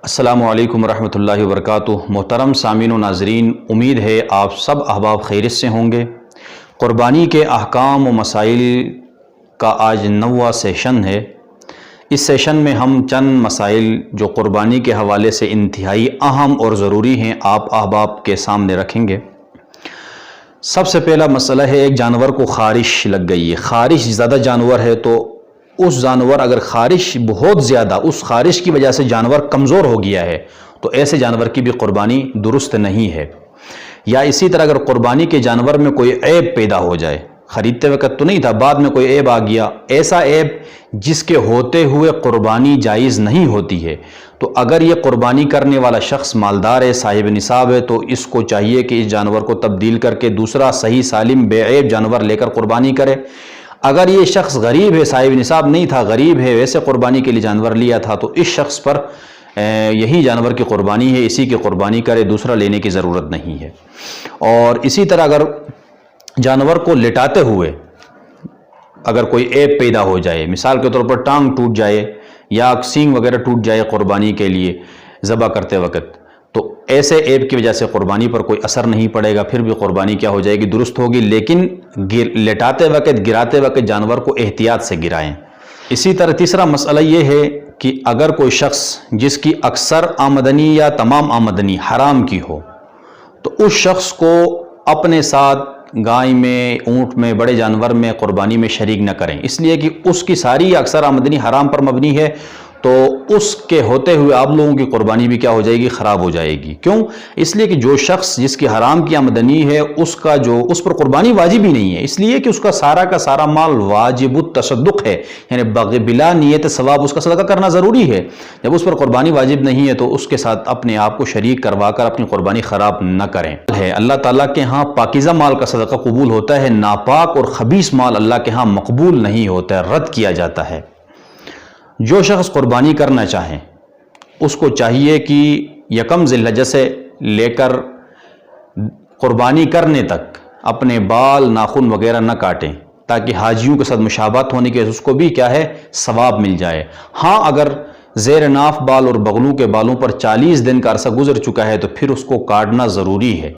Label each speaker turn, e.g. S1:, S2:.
S1: السلام علیکم ورحمۃ اللہ وبرکاتہ۔ محترم سامعین و ناظرین، امید ہے آپ سب احباب خیریت سے ہوں گے۔ قربانی کے احکام و مسائل کا آج 9واں سیشن ہے۔ اس سیشن میں ہم چند مسائل جو قربانی کے حوالے سے انتہائی اہم اور ضروری ہیں آپ احباب کے سامنے رکھیں گے۔ سب سے پہلا مسئلہ ہے، ایک جانور کو خارش لگ گئی ہے، خارش زیادہ جانور ہے تو اس جانور اگر خارش بہت زیادہ، اس خارش کی وجہ سے جانور کمزور ہو گیا ہے تو ایسے جانور کی بھی قربانی درست نہیں ہے۔ یا اسی طرح اگر قربانی کے جانور میں کوئی عیب پیدا ہو جائے، خریدتے وقت تو نہیں تھا، بعد میں کوئی عیب آ گیا، ایسا عیب جس کے ہوتے ہوئے قربانی جائز نہیں ہوتی ہے، تو اگر یہ قربانی کرنے والا شخص مالدار ہے، صاحب نصاب ہے، تو اس کو چاہیے کہ اس جانور کو تبدیل کر کے دوسرا صحیح سالم بے عیب جانور لے کر قربانی کرے۔ اگر یہ شخص غریب ہے، صاحب نصاب نہیں تھا، غریب ہے، ویسے قربانی کے لیے جانور لیا تھا، تو اس شخص پر یہی جانور کی قربانی ہے، اسی کی قربانی کرے، دوسرا لینے کی ضرورت نہیں ہے۔ اور اسی طرح اگر جانور کو لٹاتے ہوئے اگر کوئی عیب پیدا ہو جائے، مثال کے طور پر ٹانگ ٹوٹ جائے یا سینگ وغیرہ ٹوٹ جائے قربانی کے لیے ذبح کرتے وقت، تو ایسے عیب کی وجہ سے قربانی پر کوئی اثر نہیں پڑے گا، پھر بھی قربانی کیا ہو جائے گی، درست ہوگی، لیکن لٹاتے وقت، گراتے وقت جانور کو احتیاط سے گرائیں۔ اسی طرح تیسرا مسئلہ یہ ہے کہ اگر کوئی شخص جس کی اکثر آمدنی یا تمام آمدنی حرام کی ہو، تو اس شخص کو اپنے ساتھ گائے میں، اونٹ میں، بڑے جانور میں قربانی میں شریک نہ کریں، اس لیے کہ اس کی ساری اکثر آمدنی حرام پر مبنی ہے، تو اس کے ہوتے ہوئے آپ لوگوں کی قربانی بھی کیا ہو جائے گی، خراب ہو جائے گی۔ کیوں؟ اس لیے کہ جو شخص جس کی حرام کی آمدنی ہے اس پر قربانی واجب ہی نہیں ہے، اس لیے کہ اس کا سارا مال واجب التصدق ہے، یعنی بلا نیت ثواب اس کا صدقہ کرنا ضروری ہے۔ جب اس پر قربانی واجب نہیں ہے تو اس کے ساتھ اپنے آپ کو شریک کروا کر اپنی قربانی خراب نہ کریں۔ اللہ تعالیٰ کے ہاں پاکیزہ مال کا صدقہ قبول ہوتا ہے، ناپاک اور خبیث مال اللہ کے ہاں مقبول نہیں ہوتا ہے، رد کیا جاتا ہے۔ جو شخص قربانی کرنا چاہیں اس کو چاہیے کہ یکم ذی الحجہ سے لے کر قربانی کرنے تک اپنے بال، ناخن وغیرہ نہ کاٹیں، تاکہ حاجیوں کے ساتھ مشابہت ہونے کے اس کو بھی کیا ہے، ثواب مل جائے۔ ہاں اگر زیر ناف بال اور بغلوں کے بالوں پر 40 دن کا عرصہ گزر چکا ہے تو پھر اس کو کاٹنا ضروری ہے۔